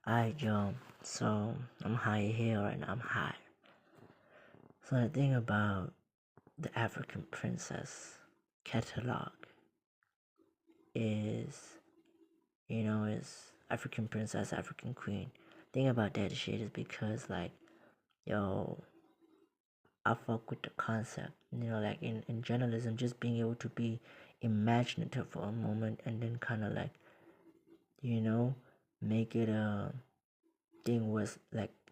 Alright, yo. So I'm high here right now. I'm high. So the thing about the African princess Catalogue is, is African princess, African queen. Thing about that shit is because yo, I fuck with the concept. Like in journalism, just being able to be imaginative for a moment and then kind of you know, make it a thing where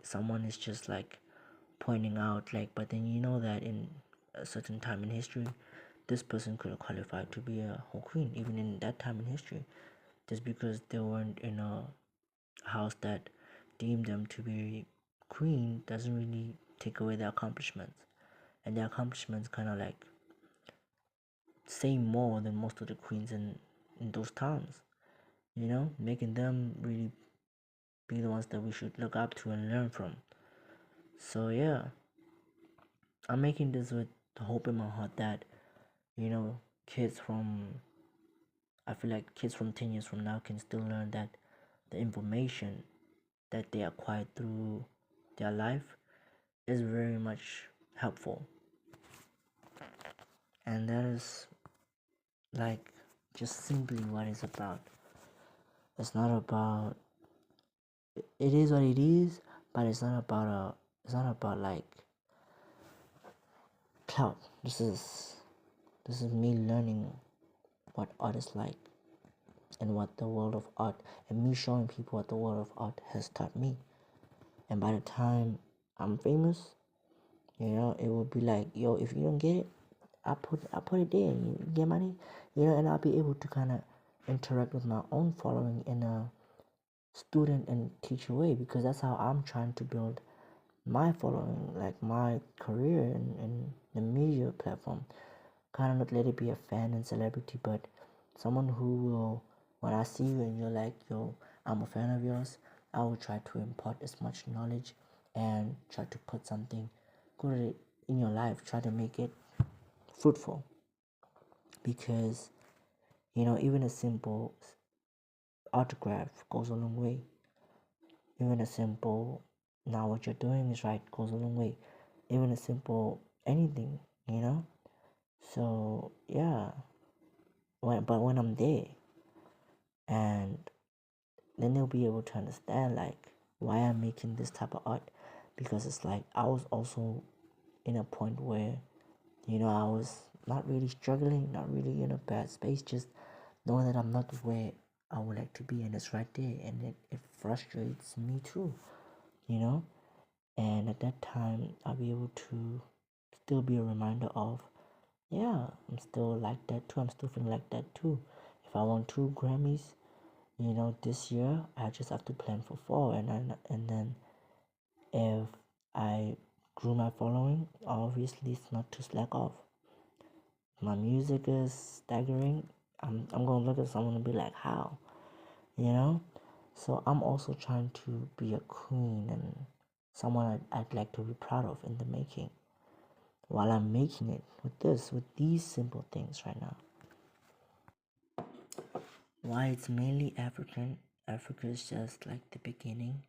someone is just pointing out but then that in a certain time in history this person could have qualified to be a whole queen even in that time in history, just because they weren't in a house that deemed them to be queen doesn't really take away their accomplishments, and their accomplishments kind of say more than most of the queens in those times, making them really be the ones that we should look up to and learn from. So yeah, I'm making this with the hope in my heart that kids from I feel like kids from 10 years from now can still learn that the information that they acquired through their life is very much helpful, and that is like just simply what it's about. It's not about, it is what it is, but it's not about clout. This is me learning what art is like and what the world of art, and me showing people what the world of art has taught me. And by the time I'm famous, it will be like, yo, if you don't get it, I put it there. You get money, and I'll be able to kind of interact with my own following in a student and teacher way, because that's how I'm trying to build my following, like my career in the media platform. Kind of not let it be a fan and celebrity, but someone who will, when I see you and you're like, yo, I'm a fan of yours, I will try to impart as much knowledge and try to put something good in your life, try to make it fruitful. Because, even a simple autograph goes a long way. Even a simple, now what you're doing is right, goes a long way. Even a simple anything. So, yeah. But when I'm there, and then they'll be able to understand why I'm making this type of art, because it's like I was also in a point where I was not really struggling, not really in a bad space, just knowing that I'm not where I would like to be, and it's right there, and it frustrates me too, you know and at that time I'll be able to still be a reminder of, yeah, I'm still like that too, I'm still feeling like that too. If I want 2 Grammys, this year, I just have to plan for 4, and then if I grew my following, obviously it's not to slack off. My music is staggering. I'm gonna look at someone and be like, how, So I'm also trying to be a queen and someone I'd like to be proud of in the making, while I'm making it with these simple things right now. Why it's mainly African? Africa is just like the beginning.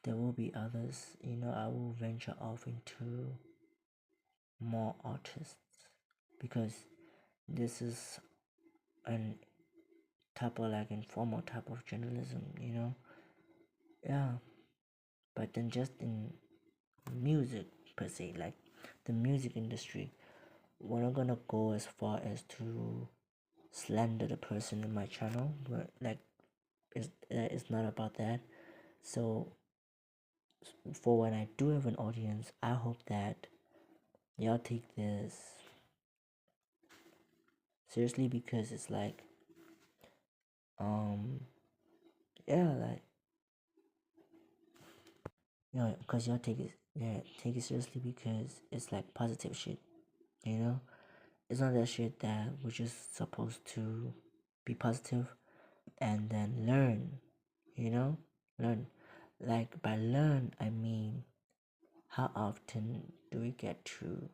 There will be others. I will venture off into more artists, because this is an type of informal type of journalism. Yeah, but then just in music per se, like the music industry, we're not gonna go as far as to slander the person in my channel, but it's not about that. So for when I do have an audience, I hope that y'all take this seriously, because it's um yeah, because y'all take it seriously, because it's positive shit, you know it's not that shit that we're just supposed to be positive and then you know learn. By learn, I mean, how often do we get to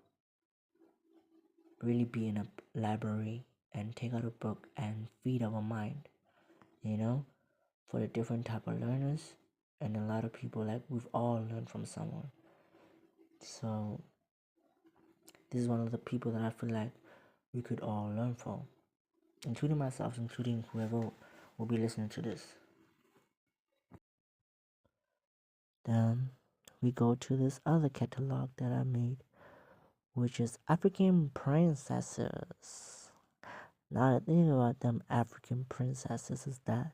really be in a library and take out a book and feed our mind, you know for the different type of learners? and a lot of people, like, we've all learned from someone. So this is one of the people that I feel like we could all learn from, including myself, including whoever will be listening to this. Then we go to this other catalog that I made, which is African princesses. Now the thing about them African princesses is that,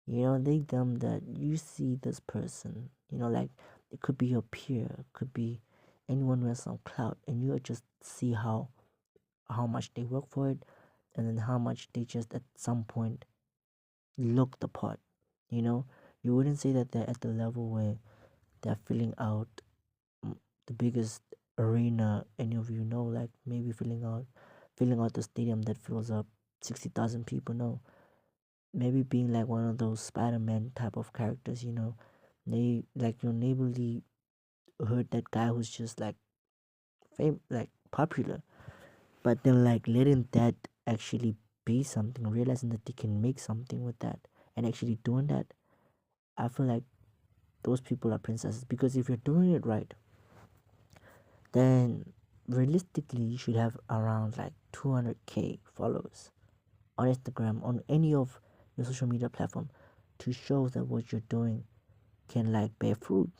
they them that you see this person, like, it could be your peer, it could be anyone with some clout, and you just see how much they work for it, and then how much they just at some point look the part. You wouldn't say that they're at the level where they're filling out the biggest arena any of you know, like maybe filling out the stadium that fills up 60,000 people. No, maybe being like one of those Spider-Man type of characters. They like your neighborly heard that guy who's just like like popular, but then like letting that actually be something, realizing that they can make something with that, and actually doing that. I feel like those people are princesses, because if you're doing it right, then realistically you should have around like 200k followers on Instagram, on any of your social media platform, to show that what you're doing can like bear fruit.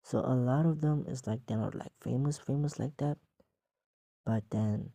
So a lot of them is like they're not like famous like that, but then